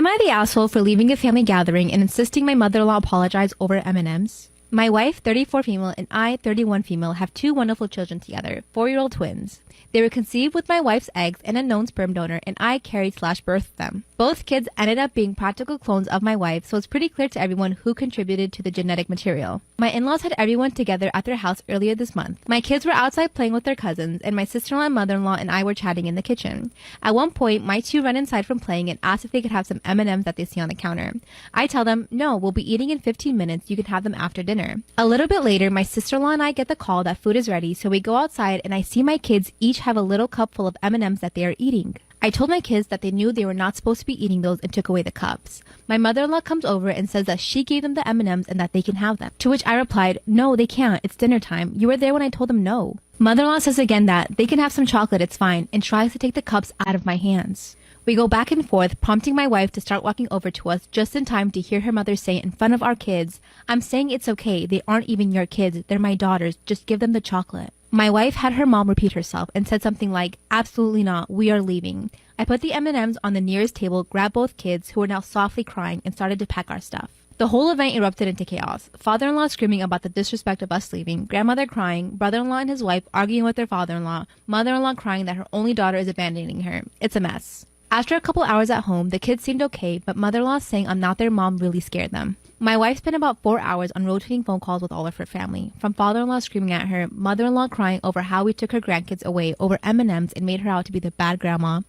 Am I the asshole for leaving a family gathering and insisting my mother-in-law apologize over M&Ms? My wife, 34 female, and I, 31 female, have two wonderful children together, 4-year-old twins. They were conceived with my wife's eggs and a known sperm donor, and I carried/birthed them. Both kids ended up being practical clones of my wife, so it's pretty clear to everyone who contributed to the genetic material. My in-laws had everyone together at their house earlier this month. My kids were outside playing with their cousins, and my sister-in-law and mother-in-law and I were chatting in the kitchen. At one point, my two run inside from playing and ask if they could have some M&Ms that they see on the counter. I tell them, no, we'll be eating in 15 minutes, you can have them after dinner. A little bit later, my sister-in-law and I get the call that food is ready, so we go outside and I see my kids each have a little cup full of M&Ms that they are eating. I told my kids that they knew they were not supposed to be eating those and took away the cups. My mother-in-law comes over and says that she gave them the M&Ms and that they can have them. To which I replied, no, they can't. It's dinner time. You were there when I told them no. Mother-in-law says again that they can have some chocolate, it's fine, and tries to take the cups out of my hands. We go back and forth, prompting my wife to start walking over to us just in time to hear her mother say in front of our kids, I'm saying it's okay. They aren't even your kids. They're my daughters. Just give them the chocolate. My wife had her mom repeat herself and said something like, absolutely not, we are leaving. I put the M&Ms on the nearest table, grabbed both kids, who were now softly crying, and started to pack our stuff. The whole event erupted into chaos. Father-in-law screaming about the disrespect of us leaving, grandmother crying, brother-in-law and his wife arguing with their father-in-law, mother-in-law crying that her only daughter is abandoning her. It's a mess. After a couple hours at home, the kids seemed okay, but mother-in-law saying I'm not their mom really scared them. My wife spent about 4 hours on rotating phone calls with all of her family, from father-in-law screaming at her, mother-in-law crying over how we took her grandkids away over M&Ms and made her out to be the bad grandma,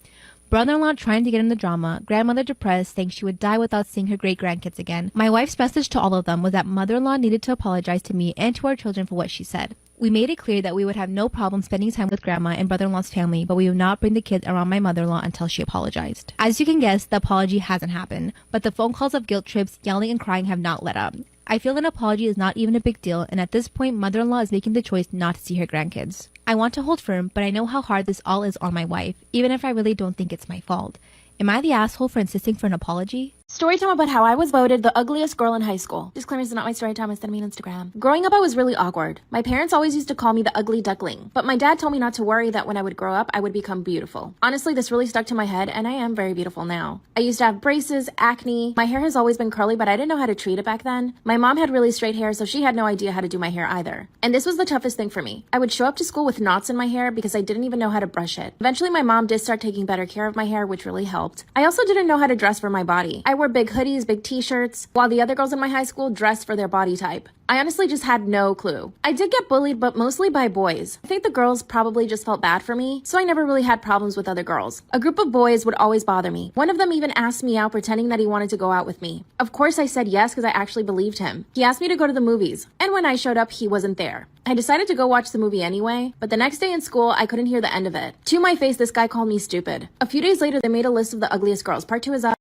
brother-in-law trying to get in the drama, grandmother depressed, saying she would die without seeing her great-grandkids again. My wife's message to all of them was that mother-in-law needed to apologize to me and to our children for what she said. We made it clear that we would have no problem spending time with grandma and brother-in-law's family, but we would not bring the kids around my mother-in-law until she apologized. As you can guess, the apology hasn't happened, but the phone calls of guilt trips, yelling and crying have not let up. I feel an apology is not even a big deal, and at this point, mother-in-law is making the choice not to see her grandkids. I want to hold firm, but I know how hard this all is on my wife, even if I really don't think it's my fault. Am I the asshole for insisting for an apology? Storytime about how I was voted the ugliest girl in high school. Disclaimer, this is not my story time, send me on Instagram. Growing up, I was really awkward. My parents always used to call me the ugly duckling, but my dad told me not to worry that when I would grow up, I would become beautiful. Honestly, this really stuck to my head, and I am very beautiful now. I used to have braces, acne. My hair has always been curly, but I didn't know how to treat it back then. My mom had really straight hair, so she had no idea how to do my hair either. And this was the toughest thing for me. I would show up to school with knots in my hair because I didn't even know how to brush it. Eventually, my mom did start taking better care of my hair, which really helped. I also didn't know how to dress for my body. I wore big hoodies, big t-shirts, while the other girls in my high school dressed for their body type. I honestly just had no clue. I did get bullied, but mostly by boys. I think the girls probably just felt bad for me, so I never really had problems with other girls. A group of boys would always bother me. One of them even asked me out, pretending that he wanted to go out with me. Of course I said yes because I actually believed him. He asked me to go to the movies, and when I showed up, he wasn't there. I decided to go watch the movie anyway, but the next day in school, I couldn't hear the end of it. To my face, this guy called me stupid. A few days later, they made a list of the ugliest girls. Part 2 is up.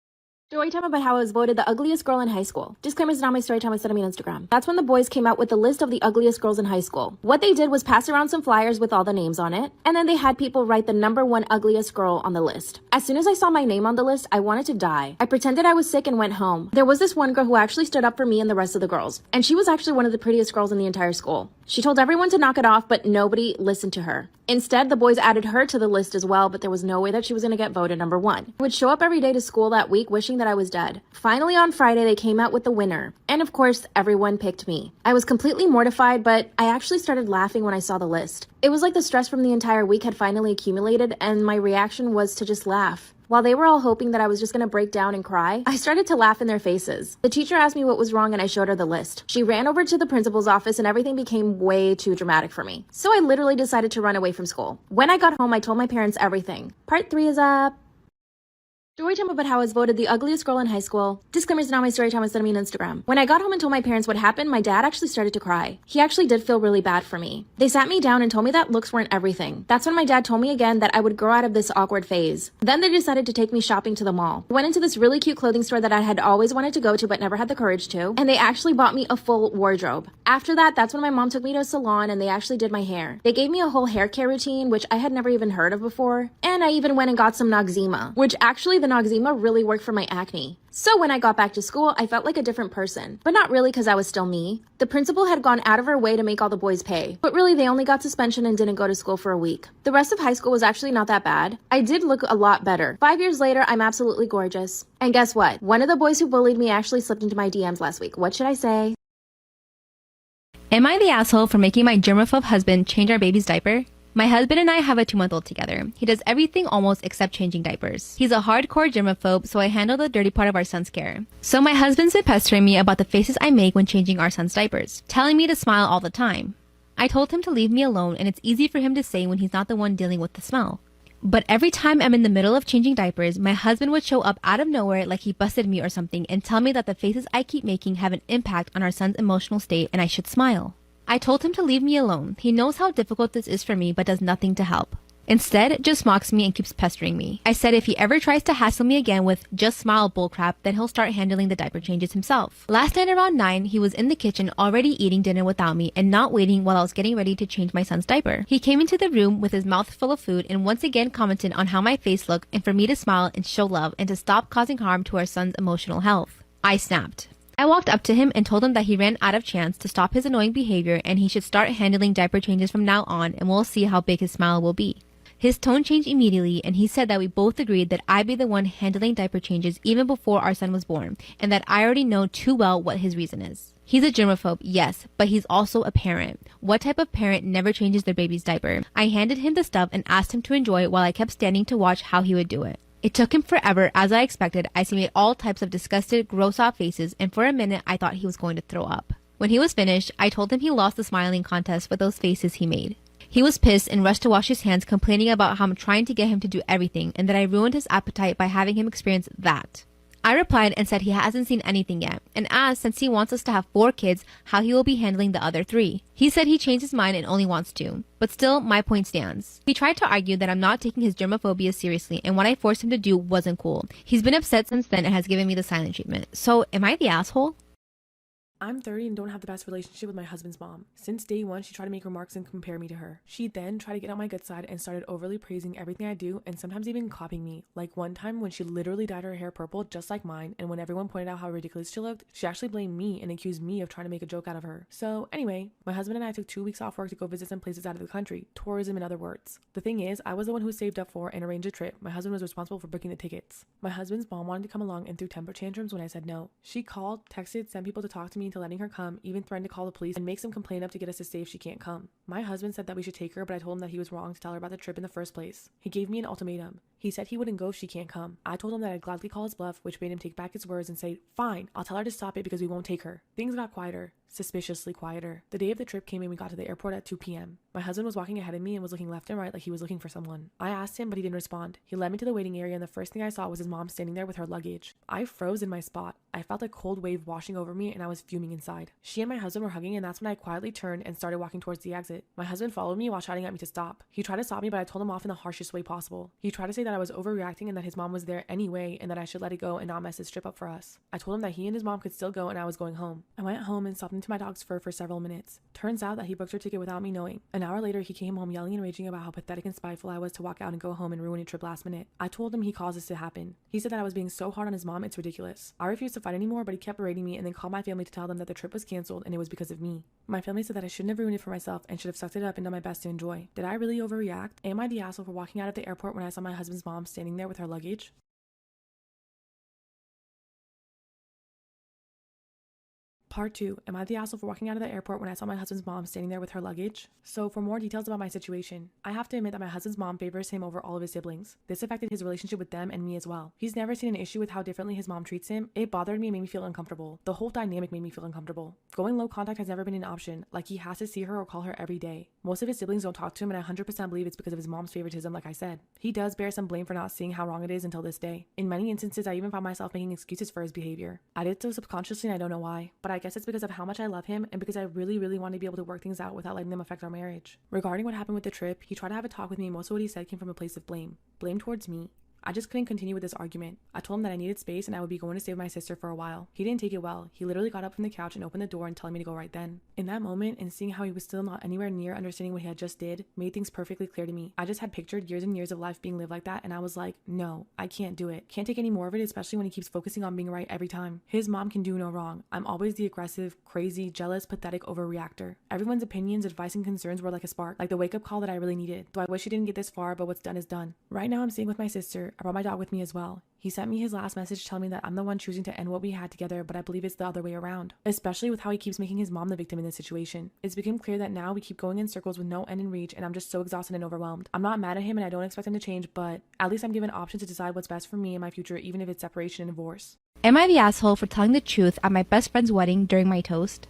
Storytime about how I was voted the ugliest girl in high school. Disclaimer, is not my storytime, I sent me on Instagram. That's when the boys came out with the list of the ugliest girls in high school. What they did was pass around some flyers with all the names on it, and then they had people write the number 1 ugliest girl on the list. As soon as I saw my name on the list, I wanted to die. I pretended I was sick and went home. There was this one girl who actually stood up for me and the rest of the girls, and she was actually one of the prettiest girls in the entire school. She told everyone to knock it off, but nobody listened to her. Instead, the boys added her to the list as well, but there was no way that she was going to get voted number 1. I would show up every day to school that week wishing that I was dead. Finally, on Friday, they came out with the winner. And of course, everyone picked me. I was completely mortified, but I actually started laughing when I saw the list. It was like the stress from the entire week had finally accumulated, and my reaction was to just laugh. While they were all hoping that I was just going to break down and cry, I started to laugh in their faces. The teacher asked me what was wrong and I showed her the list. She ran over to the principal's office and everything became way too dramatic for me. So I literally decided to run away from school. When I got home, I told my parents everything. Part 3 is up. Storytime about how I was voted the ugliest girl in high school. Disclaimer, is not my storytime, sent me on Instagram. When I got home and told my parents what happened, my dad actually started to cry. He actually did feel really bad for me. They sat me down and told me that looks weren't everything. That's when my dad told me again that I would grow out of this awkward phase. Then they decided to take me shopping to the mall. I went into this really cute clothing store that I had always wanted to go to but never had the courage to, and they actually bought me a full wardrobe. After that, that's when my mom took me to a salon and they actually did my hair. They gave me a whole hair care routine, which I had never even heard of before, and I even went and got some Noxzema, which actually the Noxzema really worked for my acne. So when I got back to school, I felt like a different person. But not really because I was still me. The principal had gone out of her way to make all the boys pay. But really, they only got suspension and didn't go to school for a week. The rest of high school was actually not that bad. I did look a lot better. 5 years later, I'm absolutely gorgeous. And guess what? One of the boys who bullied me actually slipped into my DMs last week. What should I say? Am I the asshole for making my germaphobe husband change our baby's diaper? My husband and I have a 2-month-old together. He does everything almost except changing diapers. He's a hardcore germaphobe, so I handle the dirty part of our son's care. So my husband's been pestering me about the faces I make when changing our son's diapers, telling me to smile all the time. I told him to leave me alone, and it's easy for him to say when he's not the one dealing with the smell. But every time I'm in the middle of changing diapers, my husband would show up out of nowhere like he busted me or something and tell me that the faces I keep making have an impact on our son's emotional state and I should smile. I told him to leave me alone. He knows how difficult this is for me but does nothing to help. Instead, just mocks me and keeps pestering me. I said if he ever tries to hassle me again with just smile bullcrap, then he'll start handling the diaper changes himself. Last night around 9, he was in the kitchen already eating dinner without me and not waiting while I was getting ready to change my son's diaper. He came into the room with his mouth full of food and once again commented on how my face looked and for me to smile and show love and to stop causing harm to our son's emotional health. I snapped. I walked up to him and told him that he ran out of chance to stop his annoying behavior and he should start handling diaper changes from now on and we'll see how big his smile will be. His tone changed immediately and he said that we both agreed that I'd be the one handling diaper changes even before our son was born and that I already know too well what his reason is. He's a germaphobe, yes, but he's also a parent. What type of parent never changes their baby's diaper? I handed him the stuff and asked him to enjoy it while I kept standing to watch how he would do it. It took him forever, as I expected, as he made all types of disgusted, gross-out faces, and for a minute I thought he was going to throw up. When he was finished, I told him he lost the smiling contest with those faces he made. He was pissed and rushed to wash his hands, complaining about how I'm trying to get him to do everything, and that I ruined his appetite by having him experience that. I replied and said he hasn't seen anything yet, and asked since he wants us to have 4 kids, how he will be handling the other 3. He said he changed his mind and only wants 2. But still, my point stands. He tried to argue that I'm not taking his germophobia seriously, and what I forced him to do wasn't cool. He's been upset since then and has given me the silent treatment. So, am I the asshole? I'm 30 and don't have the best relationship with my husband's mom. Since day one, she tried to make remarks and compare me to her. She then tried to get on my good side and started overly praising everything I do and sometimes even copying me. Like one time when she literally dyed her hair purple just like mine, and when everyone pointed out how ridiculous she looked, she actually blamed me and accused me of trying to make a joke out of her. So anyway, my husband and I took 2 weeks off work to go visit some places out of the country. Tourism in other words. The thing is, I was the one who saved up for and arranged a trip. My husband was responsible for booking the tickets. My husband's mom wanted to come along and threw temper tantrums when I said no. She called, texted, sent people to talk to me into letting her come, even threatened to call the police and make some complaint up to get us to stay if she can't come. My husband said that we should take her, but I told him that he was wrong to tell her about the trip in the first place. He gave me an ultimatum. He said he wouldn't go if she can't come. I told him that I'd gladly call his bluff, which made him take back his words and say, fine, I'll tell her to stop it because we won't take her. Things got quieter. Suspiciously quieter. The day of the trip came and we got to the airport at 2 p.m. My husband was walking ahead of me and was looking left and right like he was looking for someone. I asked him, but he didn't respond. He led me to the waiting area and the first thing I saw was his mom standing there with her luggage. I froze in my spot. I felt a cold wave washing over me and I was fuming inside. She and my husband were hugging and that's when I quietly turned and started walking towards the exit. My husband followed me while shouting at me to stop. He tried to stop me, but I told him off in the harshest way possible. He tried to say that I was overreacting and that his mom was there anyway and that I should let it go and not mess his trip up for us. I told him that he and his mom could still go and I was going home. I went home and stopped into my dog's fur for several minutes. Turns out that he booked her ticket without me knowing. An hour later, he came home yelling and raging about how pathetic and spiteful I was to walk out and go home and ruin a trip last minute. I told him he caused this to happen. He said that I was being so hard on his mom, it's ridiculous. I refused to fight anymore, but he kept berating me and then called my family to tell them that the trip was canceled and it was because of me. My family said that I shouldn't have ruined it for myself and should have sucked it up and done my best to enjoy. Did I really overreact? Am I the asshole for walking out of the airport when I saw my husband's mom standing there with her luggage? Part 2. Am I the asshole for walking out of the airport when I saw my husband's mom standing there with her luggage? So for more details about my situation, I have to admit that my husband's mom favors him over all of his siblings. This affected his relationship with them and me as well. He's never seen an issue with how differently his mom treats him. It bothered me and made me feel uncomfortable. The whole dynamic made me feel uncomfortable. Going low contact has never been an option, like he has to see her or call her every day. Most of his siblings don't talk to him and I 100% believe it's because of his mom's favoritism, like I said. He does bear some blame for not seeing how wrong it is until this day. In many instances, I even found myself making excuses for his behavior. I did so subconsciously and I don't know why, but I guess it's because of how much I love him and because I really want to be able to work things out without letting them affect our marriage. Regarding what happened with the trip, he tried to have a talk with me and most of what he said came from a place of blame. Blame towards me. I just couldn't continue with this argument. I told him that I needed space and I would be going to stay with my sister for a while. He didn't take it well. He literally got up from the couch and opened the door and telling me to go right then. In that moment, and seeing how he was still not anywhere near understanding what he had just did, made things perfectly clear to me. I just had pictured years and years of life being lived like that, and I was like, no, I can't do it. Can't take any more of it, especially when he keeps focusing on being right every time. His mom can do no wrong. I'm always the aggressive, crazy, jealous, pathetic overreactor. Everyone's opinions, advice, and concerns were like a spark, like the wake-up call that I really needed. So I wish he didn't get this far, but what's done is done. Right now I'm staying with my sister. I brought my dog with me as well. He sent me his last message telling me that I'm the one choosing to end what we had together, but I believe it's the other way around, especially with how he keeps making his mom the victim in this situation. It's become clear that now we keep going in circles with no end in reach, and I'm just so exhausted and overwhelmed. I'm not mad at him and I don't expect him to change, but at least I'm given options to decide what's best for me and my future, even if it's separation and divorce. Am I the asshole for telling the truth at my best friend's wedding during my toast?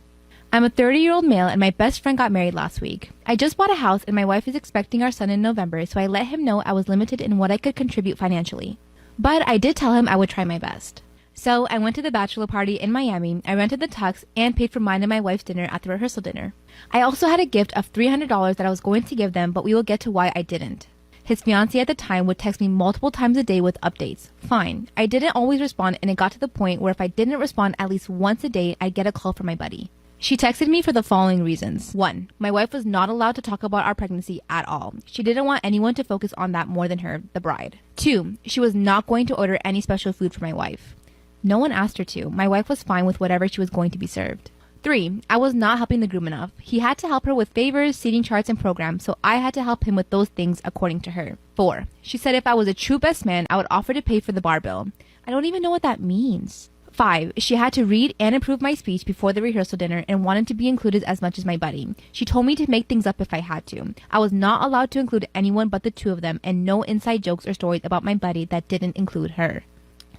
I'm a 30-year-old male and my best friend got married last week. I just bought a house and my wife is expecting our son in November, so I let him know I was limited in what I could contribute financially. But I did tell him I would try my best. So I went to the bachelor party in Miami, I rented the tux, and paid for mine and my wife's dinner at the rehearsal dinner. I also had a gift of $300 that I was going to give them, but we will get to why I didn't. His fiancée at the time would text me multiple times a day with updates. Fine. I didn't always respond, and it got to the point where if I didn't respond at least once a day, I'd get a call from my buddy. She texted me for the following reasons. 1. My wife was not allowed to talk about our pregnancy at all. She didn't want anyone to focus on that more than her, the bride. 2. She was not going to order any special food for my wife. No one asked her to. My wife was fine with whatever she was going to be served. 3. I was not helping the groom enough. He had to help her with favors, seating charts, and programs, so I had to help him with those things according to her. 4. She said if I was a true best man, I would offer to pay for the bar bill. I don't even know what that means. 5. She had to read and improve my speech before the rehearsal dinner and wanted to be included as much as my buddy. She told me to make things up if I had to. I was not allowed to include anyone but the two of them, and no inside jokes or stories about my buddy that didn't include her.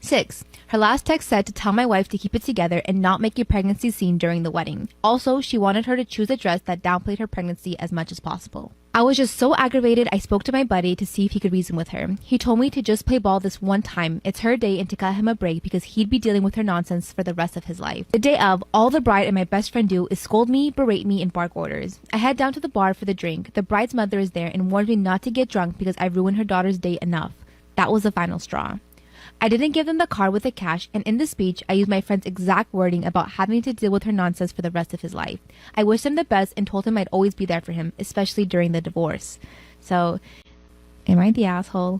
6. Her last text said to tell my wife to keep it together and not make a pregnancy scene during the wedding. Also, she wanted her to choose a dress that downplayed her pregnancy as much as possible. I was just so aggravated, I spoke to my buddy to see if he could reason with her. He told me to just play ball this one time. It's her day and to cut him a break because he'd be dealing with her nonsense for the rest of his life. The day of, all the bride and my best friend do is scold me, berate me, and bark orders. I head down to the bar for the drink. The bride's mother is there and warned me not to get drunk because I ruined her daughter's day enough. That was the final straw. I didn't give them the card with the cash, and in the speech, I used my friend's exact wording about having to deal with her nonsense for the rest of his life. I wished him the best and told him I'd always be there for him, especially during the divorce. So, am I the asshole?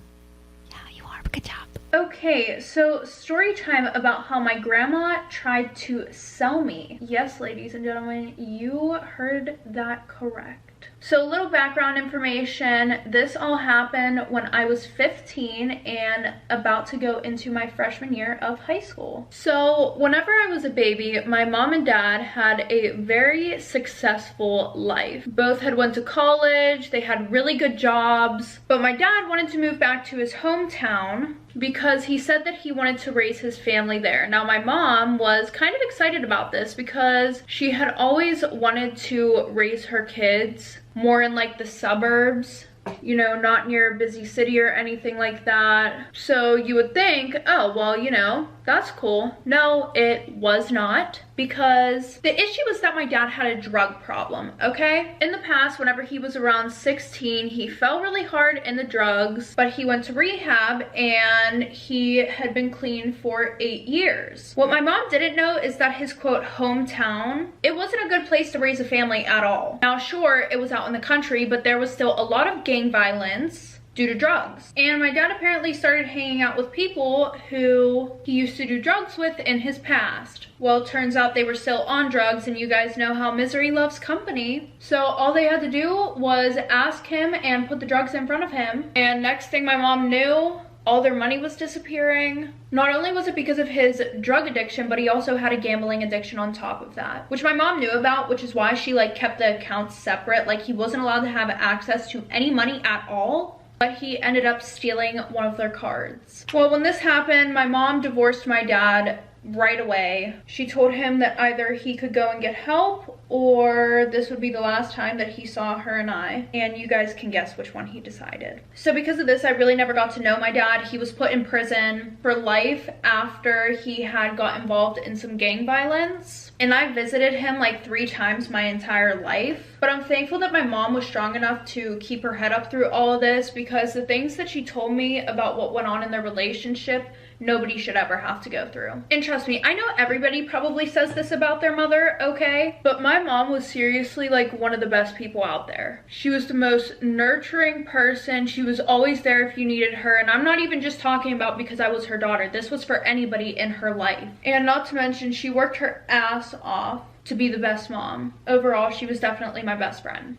Yeah, you are. Good job. Okay, so story time about how my grandma tried to sell me. Yes, ladies and gentlemen, you heard that correct. So a little background information. This all happened when I was 15 and about to go into my freshman year of high school. So whenever I was a baby, my mom and dad had a very successful life. Both had went to college, they had really good jobs, but my dad wanted to move back to his hometown because he said that he wanted to raise his family there. Now my mom was kind of excited about this because she had always wanted to raise her kids more in like the suburbs, you know, not near a busy city or anything like that. So you would think, oh, well, you know, that's cool. No, it was not, because the issue was that my dad had a drug problem, okay? In the past, whenever he was around 16, he fell really hard in the drugs, but he went to rehab and he had been clean for 8 years. What my mom didn't know is that his quote hometown, it wasn't a good place to raise a family at all. Now, sure, it was out in the country, but there was still a lot of gang violence due to drugs. And my dad apparently started hanging out with people who he used to do drugs with in his past. Well, it turns out they were still on drugs, and you guys know how misery loves company. So all they had to do was ask him and put the drugs in front of him. And next thing my mom knew, all their money was disappearing. Not only was it because of his drug addiction, but he also had a gambling addiction on top of that, which my mom knew about, which is why she like kept the accounts separate. Like he wasn't allowed to have access to any money at all. But he ended up stealing one of their cards. Well, when this happened, my mom divorced my dad right away. She told him that either he could go and get help or this would be the last time that he saw her and I, and you guys can guess which one he decided. So because of this, I really never got to know my dad. He was put in prison for life after he had got involved in some gang violence, and I visited him like 3 times my entire life. But I'm thankful that my mom was strong enough to keep her head up through all of this, because the things that she told me about what went on in their relationship, nobody should ever have to go through. And trust me, I know everybody probably says this about their mother, okay? But my mom was seriously like one of the best people out there. She was the most nurturing person. She was always there if you needed her. And I'm not even just talking about because I was her daughter. This was for anybody in her life. And not to mention, she worked her ass off to be the best mom. Overall, she was definitely my best friend.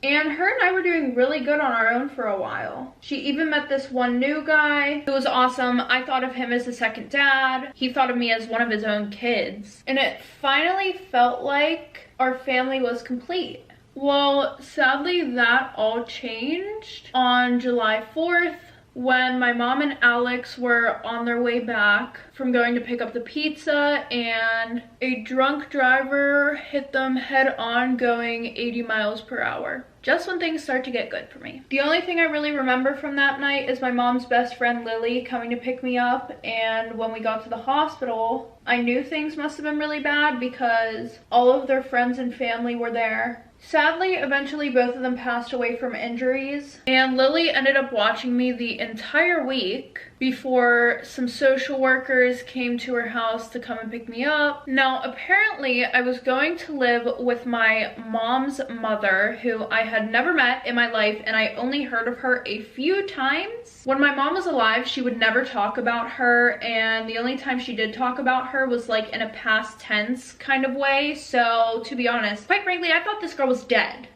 And her and I were doing really good on our own for a while. She even met this one new guy who was awesome. I thought of him as a second dad. He thought of me as one of his own kids. And it finally felt like our family was complete. Well, sadly, that all changed on July 4th. When my mom and Alex were on their way back from going to pick up the pizza, and a drunk driver hit them head on going 80 miles per hour. Just when things start to get good for me. The only thing I really remember from that night is my mom's best friend Lily coming to pick me up, and when we got to the hospital, I knew things must have been really bad because all of their friends and family were there. Sadly, eventually both of them passed away from injuries, and Lily ended up watching me the entire week before some social workers came to her house to come and pick me up. Now, apparently, I was going to live with my mom's mother, who I had never met in my life, and I only heard of her a few times. When my mom was alive, she would never talk about her, and the only time she did talk about her was like in a past tense kind of way. So, to be honest, quite frankly, I thought this girl was dead.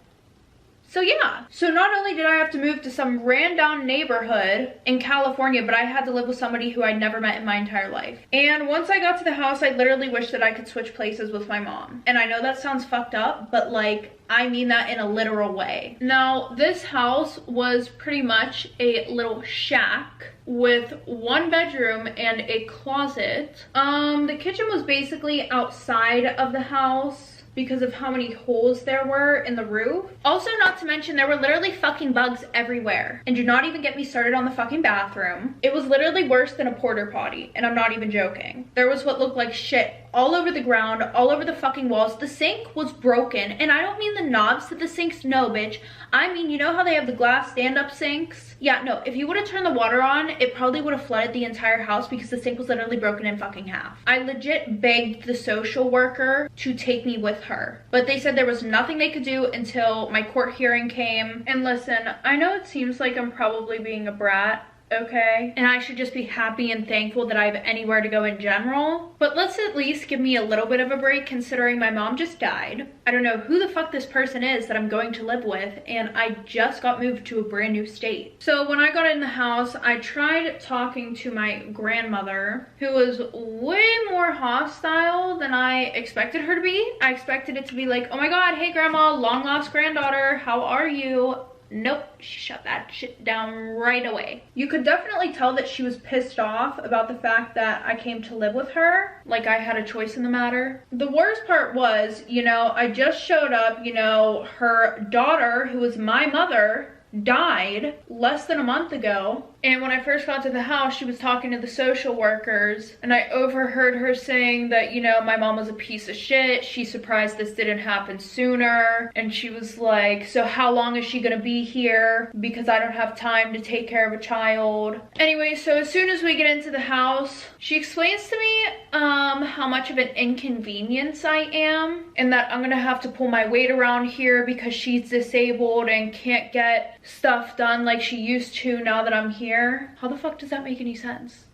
So yeah, so not only did I have to move to some ran-down neighborhood in California, but I had to live with somebody who I'd never met in my entire life. And once I got to the house, I literally wished that I could switch places with my mom. And I know that sounds fucked up, but like, I mean that in a literal way. Now, this house was pretty much a little shack with 1 bedroom and a closet. The kitchen was basically outside of the house because of how many holes there were in the roof. Also, not to mention, there were literally fucking bugs everywhere. And do not even get me started on the fucking bathroom. It was literally worse than a porta potty, and I'm not even joking. There was what looked like shit all over the ground, all over the fucking walls. The sink was broken, and I don't mean the knobs to the sinks, no bitch. I mean, you know how they have the glass stand-up sinks? Yeah, no, if you would have turned the water on, it probably would have flooded the entire house because the sink was literally broken in fucking half. I legit begged the social worker to take me with her, but they said there was nothing they could do until my court hearing came. And listen, I know it seems like I'm probably being a brat, okay? And I should just be happy and thankful that I have anywhere to go in general. But let's at least give me a little bit of a break considering my mom just died. I don't know who the fuck this person is that I'm going to live with, and I just got moved to a brand new state. So when I got in the house, I tried talking to my grandmother, who was way more hostile than I expected her to be. I expected it to be like, oh my god, hey grandma, long lost granddaughter, how are you? Nope, she shut that shit down right away. You could definitely tell that she was pissed off about the fact that I came to live with her, like I had a choice in the matter. The worst part was, you know, I just showed up, you know, her daughter, who was my mother, died less than a month ago. And when I first got to the house, she was talking to the social workers, and I overheard her saying that, you know, my mom was a piece of shit. She's surprised this didn't happen sooner. And she was like, so how long is she gonna be here? Because I don't have time to take care of a child. Anyway, so as soon as we get into the house, she explains to me how much of an inconvenience I am, and that I'm gonna have to pull my weight around here because she's disabled and can't get stuff done like she used to now that I'm here. How the fuck does that make any sense?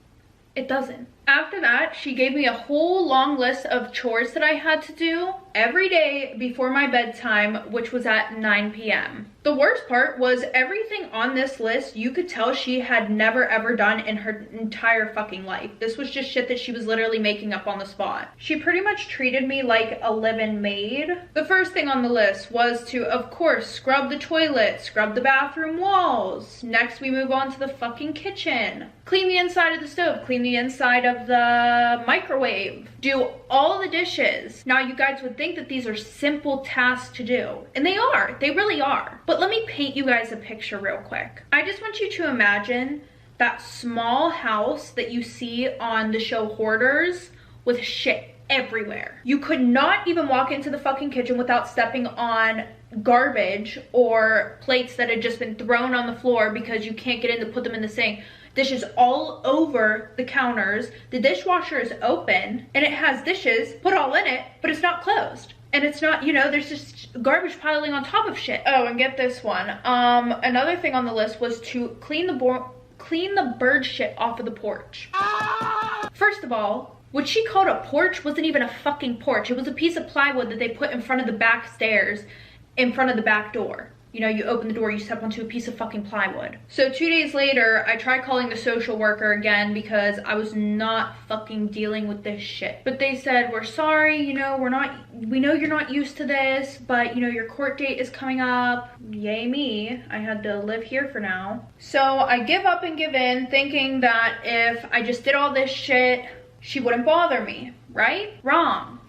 It doesn't. After that, she gave me a whole long list of chores that I had to do every day before my bedtime, which was at 9 p.m. The worst part was everything on this list, you could tell she had never ever done in her entire fucking life. This was just shit that she was literally making up on the spot. She pretty much treated me like a live-in maid. The first thing on the list was to, of course, scrub the toilet, scrub the bathroom walls. Next, we move on to the fucking kitchen. Clean the inside of the stove, clean the inside of of the microwave, do all the dishes. Now you guys would think that these are simple tasks to do, and they are, they really are. But let me paint you guys a picture real quick. I just want you to imagine that small house that you see on the show Hoarders with shit everywhere. You could not even walk into the fucking kitchen without stepping on garbage or plates that had just been thrown on the floor because you can't get in to put them in the sink. Dishes all over the counters. The dishwasher is open and it has dishes put all in it, but it's not closed. And it's not, you know, there's just garbage piling on top of shit. Oh, and get this one. Another thing on the list was to clean the bird shit off of the porch. First of all, what she called a porch wasn't even a fucking porch. It was a piece of plywood that they put in front of the back stairs, in front of the back door. You know, you open the door, you step onto a piece of fucking plywood. So 2 days later, I tried calling the social worker again because I was not fucking dealing with this shit. But they said, we're sorry, you know, we know you're not used to this, but you know, your court date is coming up. Yay me, I had to live here for now. So I give up and give in, thinking that if I just did all this shit, she wouldn't bother me, right? Wrong.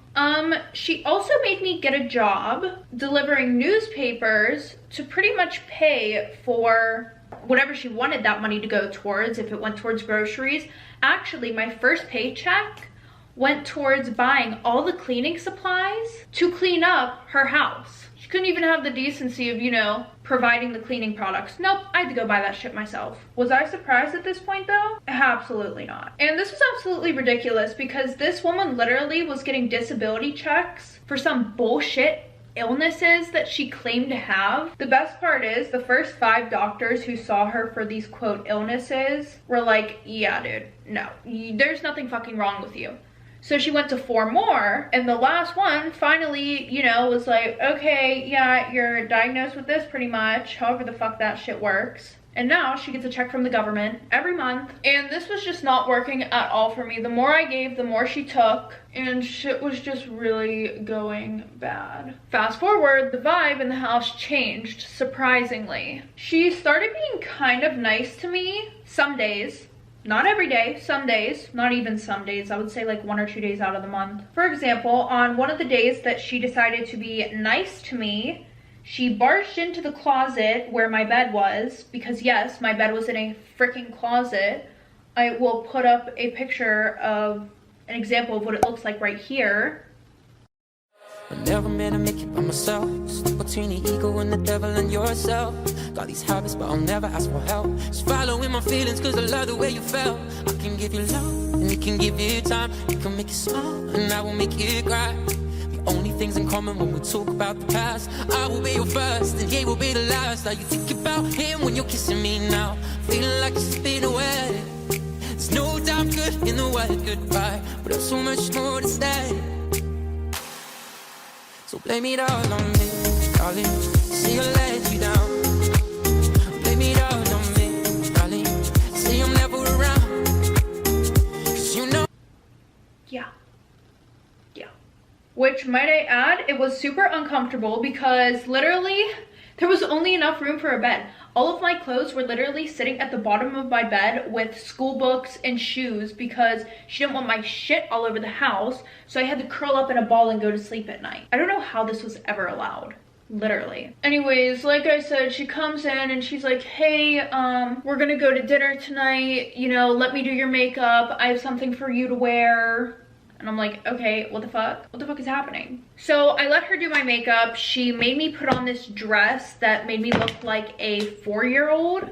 She also made me get a job delivering newspapers to pretty much pay for whatever she wanted that money to go towards, if it went towards groceries. Actually, my first paycheck went towards buying all the cleaning supplies to clean up her house. She couldn't even have the decency of, you know, providing the cleaning products. Nope, I had to go buy that shit myself. Was I surprised at this point though? Absolutely not. And this was absolutely ridiculous because this woman literally was getting disability checks for some bullshit illnesses that she claimed to have. The best part is the first 5 doctors who saw her for these quote illnesses were like, yeah dude, no, there's nothing fucking wrong with you. So she went to 4 more, and the last one finally, you know, was like, okay, yeah, you're diagnosed with this pretty much, however the fuck that shit works. And now she gets a check from the government every month. And this was just not working at all for me. The more I gave, the more she took, and shit was just really going bad. Fast forward, the vibe in the house changed, surprisingly. She started being kind of nice to me some days. Not every day, some days, not even some days. I would say like 1 or 2 days out of the month. For example, on one of the days that she decided to be nice to me, she barged into the closet where my bed was, because yes, my bed was in a freaking closet. I will put up a picture of an example of what it looks like right here. I never meant to make it by myself. Stuck between the ego and the devil and yourself. Got these habits, but I'll never ask for help. Just following my feelings, cause I love the way you felt. I can give you love, and it can give you time. You can make it smile, and I will make you cry. The only things in common when we talk about the past. I will be your first, and he will be the last. Now you think about him when you're kissing me now. Feeling like it's been away. There's no time good in the word goodbye, but there's so much more to say. So blame it all on me, darling. See I let you down. Blame it all on me, darling. See I'm never around. 'Cause you know. Yeah. Which, might I add, it was super uncomfortable because literally there was only enough room for a bed. All of my clothes were literally sitting at the bottom of my bed with school books and shoes because she didn't want my shit all over the house. So I had to curl up in a ball and go to sleep at night. I don't know how this was ever allowed. Literally. Anyways, like I said, she comes in and she's like, hey, we're gonna go to dinner tonight. You know, let me do your makeup. I have something for you to wear. And I'm like, okay, what the fuck? What the fuck is happening? So I let her do my makeup. She made me put on this dress that made me look like a 4-year-old.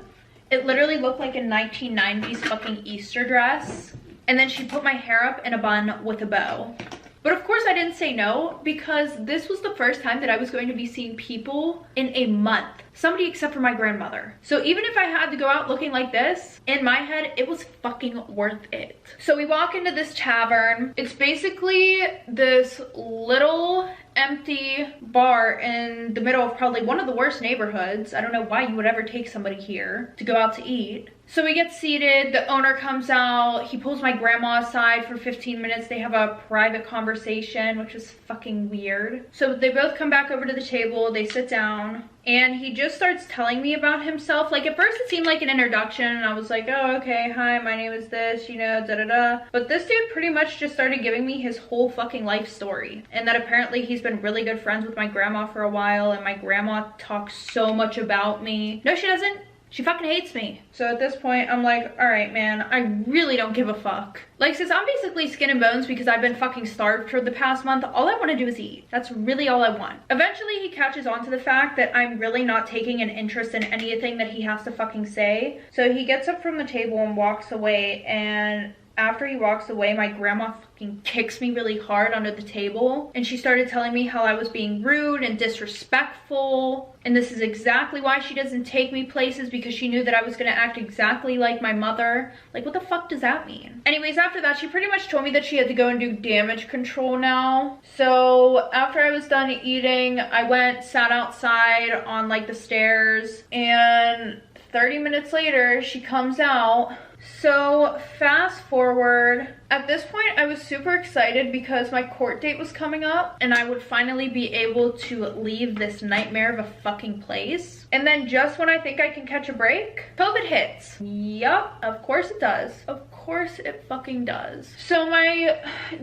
It literally looked like a 1990s fucking Easter dress. And then she put my hair up in a bun with a bow. But of course I didn't say no because this was the first time that I was going to be seeing people in a month. Somebody except for my grandmother. So even if I had to go out looking like this, in my head, it was fucking worth it. So we walk into this tavern. It's basically this little empty bar in the middle of probably one of the worst neighborhoods. I don't know why you would ever take somebody here to go out to eat. So we get seated, the owner comes out, he pulls my grandma aside for 15 minutes. They have a private conversation, which is fucking weird. So they both come back over to the table, they sit down, and he just starts telling me about himself. Like, at first it seemed like an introduction, and I was like, oh, okay, hi, my name is this, you know, da-da-da. But this dude pretty much just started giving me his whole fucking life story. And that apparently he's been really good friends with my grandma for a while, and my grandma talks so much about me. No, she doesn't. She fucking hates me. So at this point, I'm like, all right, man, I really don't give a fuck. Like, since I'm basically skin and bones because I've been fucking starved for the past month, all I want to do is eat. That's really all I want. Eventually, he catches on to the fact that I'm really not taking an interest in anything that he has to fucking say. So he gets up from the table and walks away, and after he walks away, my grandma fucking kicks me really hard under the table, and she started telling me how I was being rude and disrespectful, and this is exactly why she doesn't take me places, because she knew that I was gonna act exactly like my mother. Like, what the fuck does that mean? Anyways, after that, she pretty much told me that she had to go and do damage control now. So after I was done eating, I went, sat outside on like the stairs, and 30 minutes later, she comes out. So fast forward, at this point I was super excited because my court date was coming up and I would finally be able to leave this nightmare of a fucking place. And then just when I think I can catch a break, COVID hits. Yup, of course it does. Of course it fucking does. So my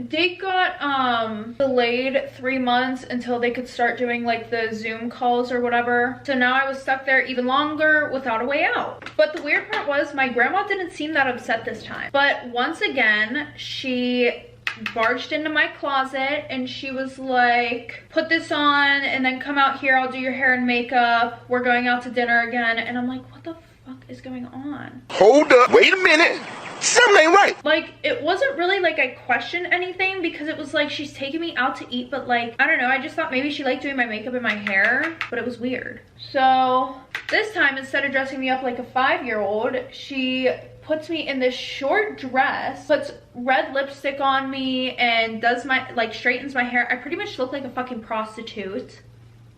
date got delayed 3 months until they could start doing like the Zoom calls or whatever. So now I was stuck there even longer without a way out. But the weird part was my grandma didn't seem that upset this time. But once again, she barged into my closet and she was like, put this on and then come out here, I'll do your hair and makeup, we're going out to dinner again. And I'm like, what the fuck is going on? Hold up, wait a minute, something ain't right. Like, it wasn't really like I questioned anything, because it was like she's taking me out to eat, but like, I don't know, I just thought maybe she liked doing my makeup and my hair, but it was weird. So this time, instead of dressing me up like a 5-year-old, she puts me in this short dress, puts red lipstick on me, and does my, like, straightens my hair. I pretty much look like a fucking prostitute.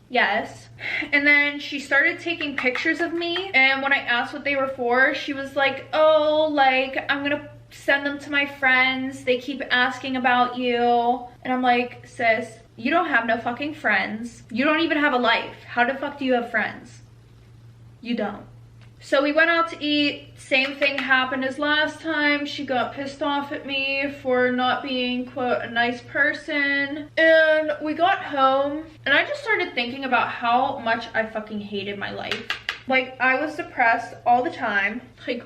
Yes. And then she started taking pictures of me, and when I asked what they were for, she was like, oh, like, I'm gonna send them to my friends, they keep asking about you. And I'm like, sis, you don't have no fucking friends. You don't even have a life. How the fuck do you have friends? You don't. So we went out to eat. Same thing happened as last time. She got pissed off at me for not being, quote, a nice person. And we got home and I just started thinking about how much I fucking hated my life. Like, I was depressed all the time. Like,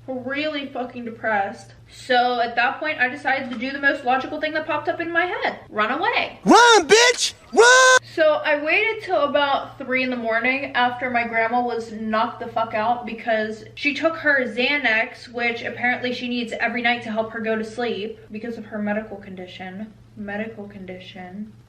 really fucking depressed. So at that point, I decided to do the most logical thing that popped up in my head. Run away. Run, bitch! Run! So I waited till about 3 in the morning after my grandma was knocked the fuck out, because she took her Xanax, which apparently she needs every night to help her go to sleep because of her medical condition.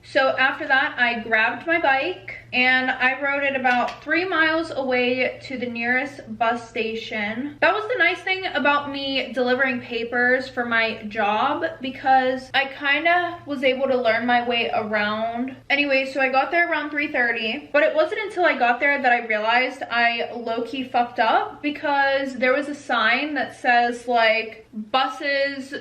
So after that, I grabbed my bike and I rode it about 3 miles away to the nearest bus station. That was the nice thing about me delivering papers for my job, because I kind of was able to learn my way around. Anyway, so I got there around 3:30, but it wasn't until I got there that I realized I low-key fucked up, because there was a sign that says like buses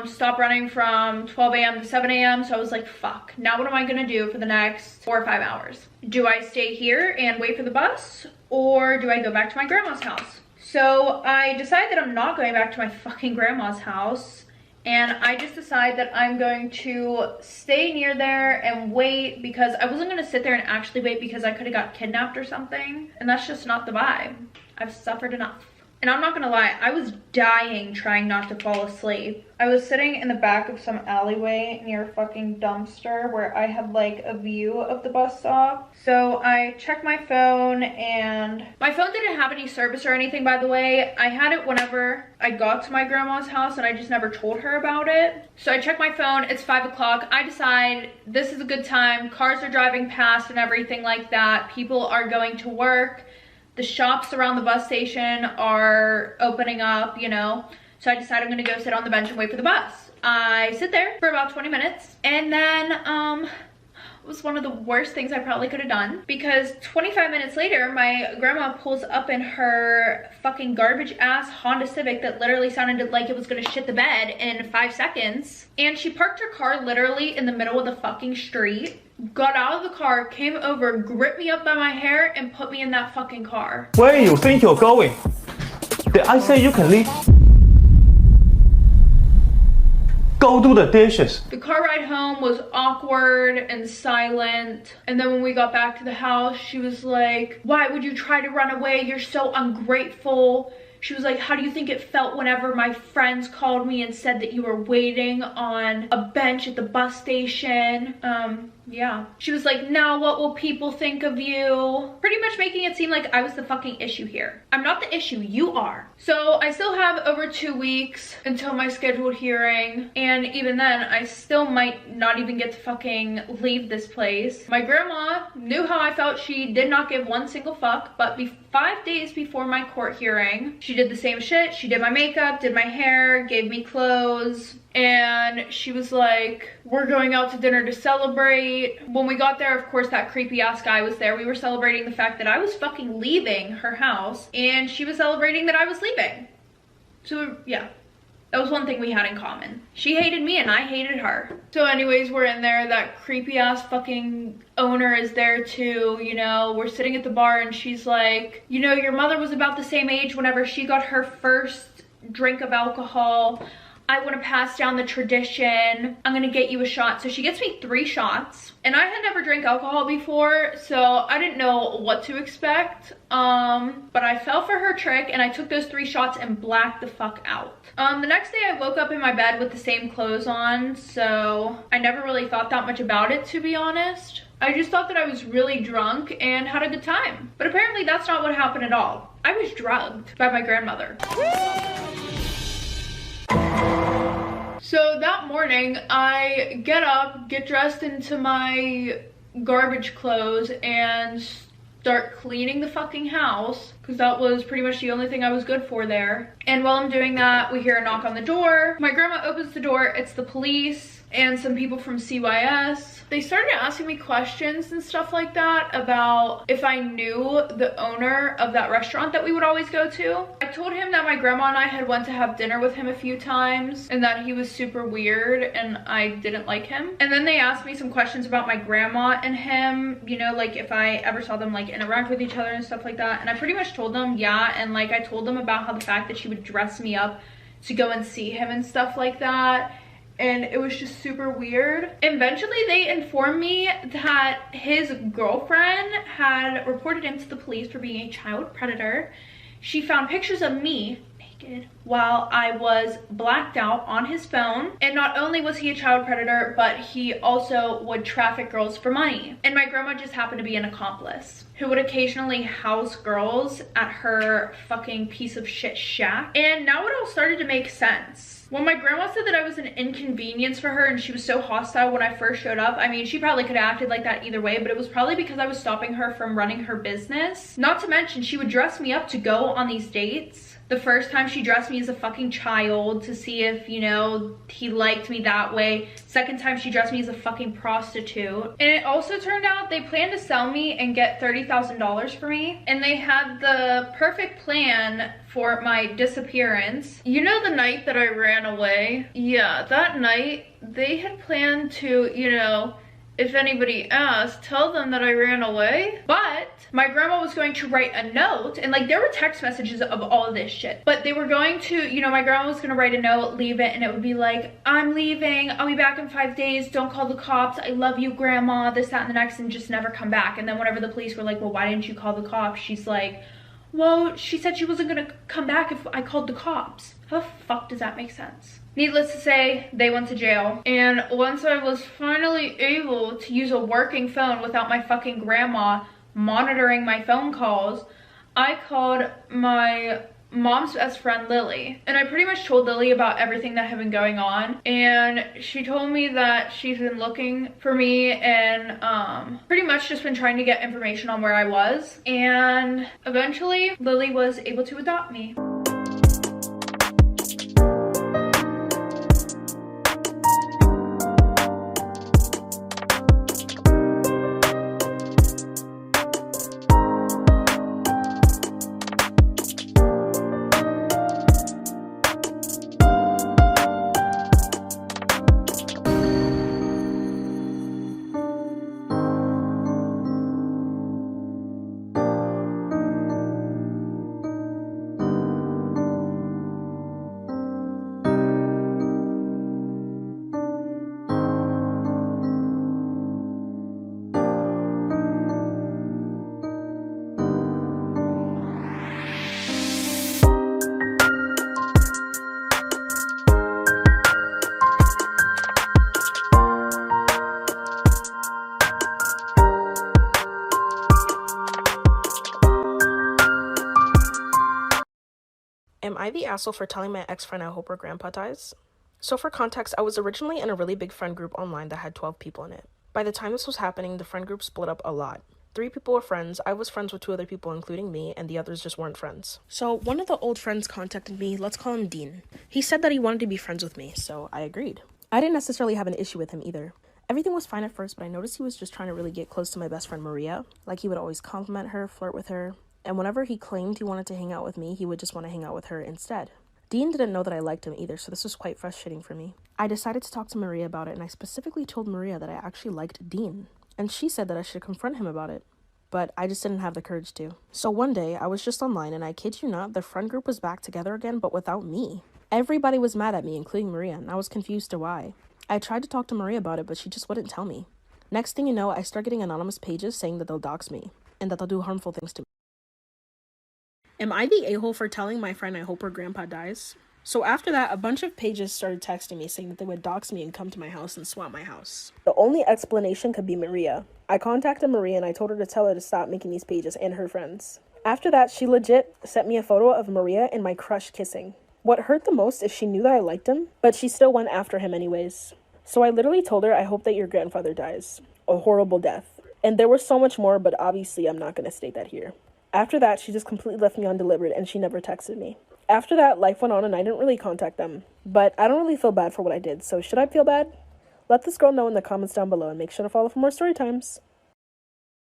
stop running from 12 a.m. to 7 a.m. So I was like, fuck, now what am I gonna do for the next 4 or 5 hours? Do I stay here and wait for the bus, or do I go back to my grandma's house? So I decide that I'm not going back to my fucking grandma's house, and I just decide that I'm going to stay near there and wait, because I wasn't gonna sit there and actually wait because I could have got kidnapped or something, and that's just not the vibe. I've suffered enough. And I'm not gonna lie, I was dying trying not to fall asleep. I was sitting in the back of some alleyway near a fucking dumpster where I had like a view of the bus stop. So I checked my phone, and my phone didn't have any service or anything, by the way. I had it whenever I got to my grandma's house and I just never told her about it. So I check my phone, it's 5 o'clock. I decide this is a good time. Cars are driving past and everything like that. People are going to work. The shops around the bus station are opening up, you know. So I decide I'm gonna go sit on the bench and wait for the bus. I sit there for about 20 minutes, and then was one of the worst things I probably could have done, because 25 minutes later, my grandma pulls up in her fucking garbage ass Honda Civic that literally sounded like it was gonna shit the bed in 5 seconds. And she parked her car literally in the middle of the fucking street, got out of the car, came over, gripped me up by my hair, and put me in that fucking car. Where you think you're going? Did I say you can leave? Go do the dishes. The car ride home was awkward and silent. And then when we got back to the house, she was like, why would you try to run away? You're so ungrateful. She was like, how do you think it felt whenever my friends called me and said that you were waiting on a bench at the bus station? Yeah. She was like, now what will people think of you? Pretty much making it seem like I was the fucking issue here. I'm not the issue, you are. So I still have over 2 weeks until my scheduled hearing. And even then, I still might not even get to fucking leave this place. My grandma knew how I felt. She did not give one single fuck. But 5 days before my court hearing, she did the same shit. She did my makeup, did my hair, gave me clothes. And she was like, we're going out to dinner to celebrate. When we got there, of course, that creepy ass guy was there. We were celebrating the fact that I was fucking leaving her house, and she was celebrating that I was leaving. So yeah, that was one thing we had in common. She hated me and I hated her. So anyways, we're in there. That creepy ass fucking owner is there too, you know. We're sitting at the bar and she's like, you know, your mother was about the same age whenever she got her first drink of alcohol. I want to pass down the tradition. I'm gonna get you a shot. So she gets me 3 shots. And I had never drank alcohol before, so I didn't know what to expect. But I fell for her trick and I took those 3 shots and blacked the fuck out. The next day I woke up in my bed with the same clothes on, so I never really thought that much about it, to be honest. I just thought that I was really drunk and had a good time. But apparently that's not what happened at all. I was drugged by my grandmother. So that morning, I get up, get dressed into my garbage clothes, and start cleaning the fucking house, because that was pretty much the only thing I was good for there. And while I'm doing that, we hear a knock on the door. My grandma opens the door. It's the police and some people from CYS. They started asking me questions and stuff like that about if I knew the owner of that restaurant that we would always go to. I told him that my grandma and I had went to have dinner with him a few times and that he was super weird and I didn't like him. And then they asked me some questions about my grandma and him, you know, like if I ever saw them like interact with each other and stuff like that. And I pretty much told them yeah, and like I told them about how the fact that she would dress me up to go and see him and stuff like that. And it was just super weird. Eventually they informed me that his girlfriend had reported him to the police for being a child predator. She found pictures of me naked while I was blacked out on his phone. And not only was he a child predator, but he also would traffic girls for money. And my grandma just happened to be an accomplice who would occasionally house girls at her fucking piece of shit shack. And now it all started to make sense. When my grandma said that I was an inconvenience for her and she was so hostile when I first showed up, I mean, she probably could have acted like that either way, but it was probably because I was stopping her from running her business. Not to mention, she would dress me up to go on these dates. The first time she dressed me as a fucking child to see if, you know, he liked me that way. Second time she dressed me as a fucking prostitute. And it also turned out they planned to sell me and get $30,000 for me. And they had the perfect plan for my disappearance. You know the night that I ran away? Yeah, that night they had planned to, you know, if anybody asked, tell them that I ran away. But my grandma was going to write a note, and like there were text messages of all of this shit. But they were going to, you know, my grandma was gonna write a note, leave it, and it would be like, I'm leaving, I'll be back in 5 days, don't call the cops, I love you, grandma, this, that, and the next, and just never come back. And then whenever the police were like, well, why didn't you call the cops? She's like, well, she said she wasn't gonna come back if I called the cops. How the fuck does that make sense? Needless to say, they went to jail. And once I was finally able to use a working phone without my fucking grandma monitoring my phone calls, I called my mom's best friend, Lily. And I pretty much told Lily about everything that had been going on. And she told me that she's been looking for me and pretty much just been trying to get information on where I was. And eventually, Lily was able to adopt me. Am I the asshole for telling my ex-friend I hope her grandpa dies? So for context, I was originally in a really big friend group online that had 12 people in it. By the time this was happening, the friend group split up a lot. 3 people were friends, I was friends with 2 other people including me, and the others just weren't friends. So one of the old friends contacted me, let's call him Dean. He said that he wanted to be friends with me, so I agreed. I didn't necessarily have an issue with him either. Everything was fine at first, but I noticed he was just trying to really get close to my best friend Maria. Like he would always compliment her, flirt with her, and whenever he claimed he wanted to hang out with me, he would just want to hang out with her instead. Dean didn't know that I liked him either, so this was quite frustrating for me. I decided to talk to Maria about it, and I specifically told Maria that I actually liked Dean, and she said that I should confront him about it, but I just didn't have the courage to. So one day, I was just online, and I kid you not, the friend group was back together again, but without me. Everybody was mad at me, including Maria, and I was confused to why. I tried to talk to Maria about it, but she just wouldn't tell me. Next thing you know, I start getting anonymous pages saying that they'll dox me, and that they'll do harmful things to me. Am I the a-hole for telling my friend I hope her grandpa dies? So after that, a bunch of pages started texting me saying that they would dox me and come to my house and swap my house. The only explanation could be Maria. I contacted Maria and I told her to tell her to stop making these pages and her friends. After that, she legit sent me a photo of Maria and my crush kissing. What hurt the most is she knew that I liked him, but she still went after him anyways. So I literally told her I hope that your grandfather dies. A horrible death. And there was so much more, but obviously I'm not going to state that here. After that, she just completely left me undelivered and she never texted me. After that, life went on and I didn't really contact them. But I don't really feel bad for what I did, so should I feel bad? Let this girl know in the comments down below and make sure to follow for more story times.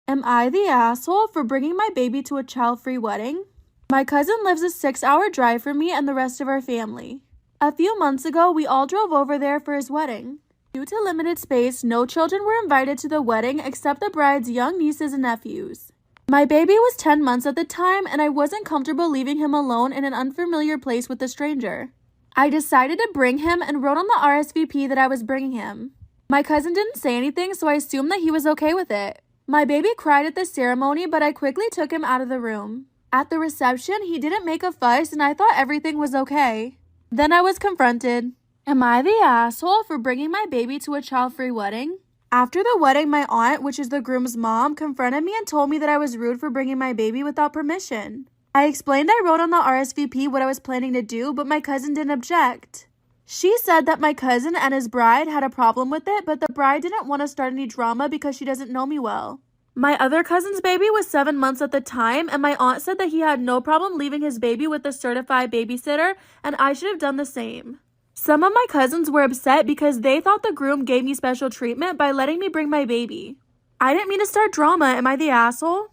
Am I the asshole for bringing my baby to a child-free wedding? My cousin lives a 6-hour drive from me and the rest of our family. A few months ago, we all drove over there for his wedding. Due to limited space, no children were invited to the wedding except the bride's young nieces and nephews. My baby was 10 months at the time, and I wasn't comfortable leaving him alone in an unfamiliar place with a stranger. I decided to bring him and wrote on the RSVP that I was bringing him. My cousin didn't say anything, so I assumed that he was okay with it. My baby cried at the ceremony, but I quickly took him out of the room. At the reception, he didn't make a fuss, and I thought everything was okay. Then I was confronted. Am I the asshole for bringing my baby to a child-free wedding? After the wedding, my aunt, which is the groom's mom, confronted me and told me that I was rude for bringing my baby without permission. I explained I wrote on the RSVP what I was planning to do, but my cousin didn't object. She said that my cousin and his bride had a problem with it, but the bride didn't want to start any drama because she doesn't know me well. My other cousin's baby was 7 months at the time, and my aunt said that he had no problem leaving his baby with a certified babysitter, and I should have done the same. Some of my cousins were upset because they thought the groom gave me special treatment by letting me bring my baby. I didn't mean to start drama. Am I the asshole?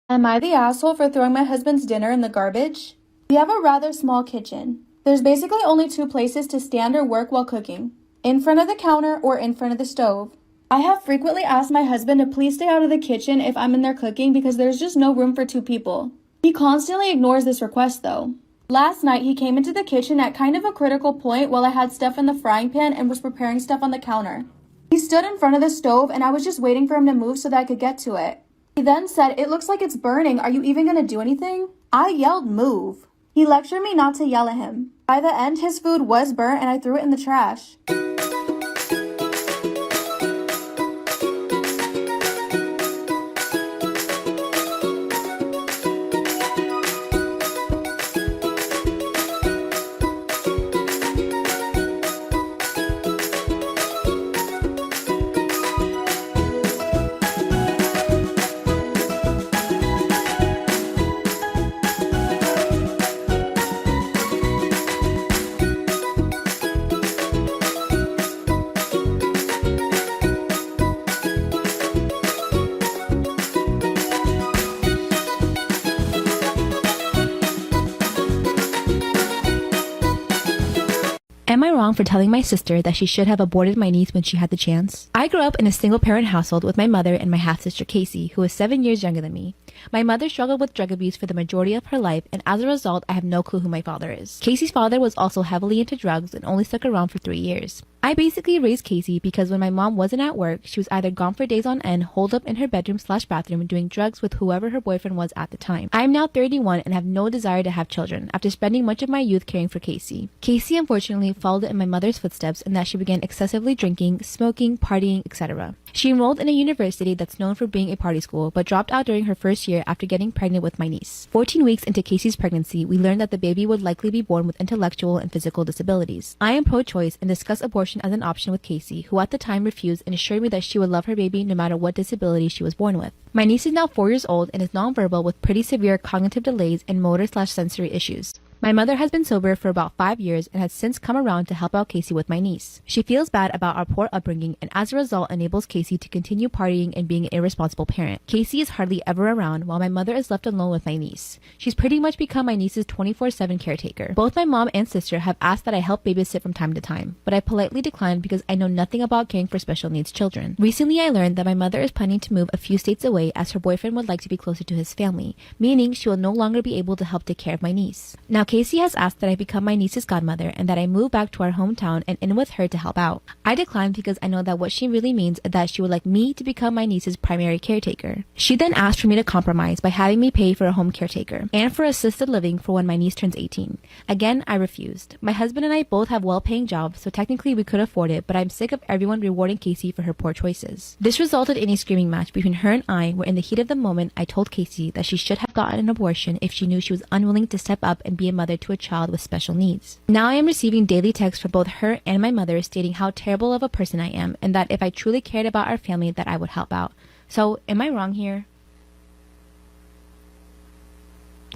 Am I the asshole for throwing my husband's dinner in the garbage? We have a rather small kitchen. There's basically only 2 places to stand or work while cooking. In front of the counter or in front of the stove. I have frequently asked my husband to please stay out of the kitchen if I'm in there cooking because there's just no room for 2 people. He constantly ignores this request though. Last night, he came into the kitchen at kind of a critical point while I had stuff in the frying pan and was preparing stuff on the counter. He stood in front of the stove and I was just waiting for him to move so that I could get to it. He then said, "It looks like it's burning. Are you even going to do anything?" I yelled, "Move." He lectured me not to yell at him. By the end, his food was burnt and I threw it in the trash. Am I wrong for telling my sister that she should have aborted my niece when she had the chance? I grew up in a single-parent household with my mother and my half-sister Casey, who is 7 years younger than me. My mother struggled with drug abuse for the majority of her life, and as a result, I have no clue who my father is. Casey's father was also heavily into drugs and only stuck around for 3 years. I basically raised Casey because when my mom wasn't at work, she was either gone for days on end, holed up in her bedroom/bathroom doing drugs with whoever her boyfriend was at the time. I am now 31 and have no desire to have children after spending much of my youth caring for Casey. Casey unfortunately followed in my mother's footsteps in that she began excessively drinking, smoking, partying, etc. She enrolled in a university that's known for being a party school, but dropped out during her first year after getting pregnant with my niece. 14 weeks into Casey's pregnancy, we learned that the baby would likely be born with intellectual and physical disabilities. I am pro-choice and discussed abortion as an option with Casey, who at the time refused and assured me that she would love her baby no matter what disability she was born with. My niece is now 4 years old and is nonverbal with pretty severe cognitive delays and motor/sensory issues. My mother has been sober for about 5 years and has since come around to help out Casey with my niece. She feels bad about our poor upbringing and as a result enables Casey to continue partying and being an irresponsible parent. Casey is hardly ever around while my mother is left alone with my niece. She's pretty much become my niece's 24/7 caretaker. Both my mom and sister have asked that I help babysit from time to time, but I politely declined because I know nothing about caring for special needs children. Recently I learned that my mother is planning to move a few states away as her boyfriend would like to be closer to his family, meaning she will no longer be able to help take care of my niece. Now Casey has asked that I become my niece's godmother and that I move back to our hometown and in with her to help out. I declined because I know that what she really means is that she would like me to become my niece's primary caretaker. She then asked for me to compromise by having me pay for a home caretaker and for assisted living for when my niece turns 18. Again, I refused. My husband and I both have well-paying jobs, so technically we could afford it, but I'm sick of everyone rewarding Casey for her poor choices. This resulted in a screaming match between her and I, where in the heat of the moment I told Casey that she should have gotten an abortion if she knew she was unwilling to step up and be a mother to a child with special needs. Now I am receiving daily texts from both her and my mother stating how terrible of a person I am and that if I truly cared about our family that I would help out. So am I wrong here?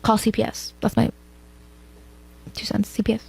Call CPS. That's my 2 cents. CPS.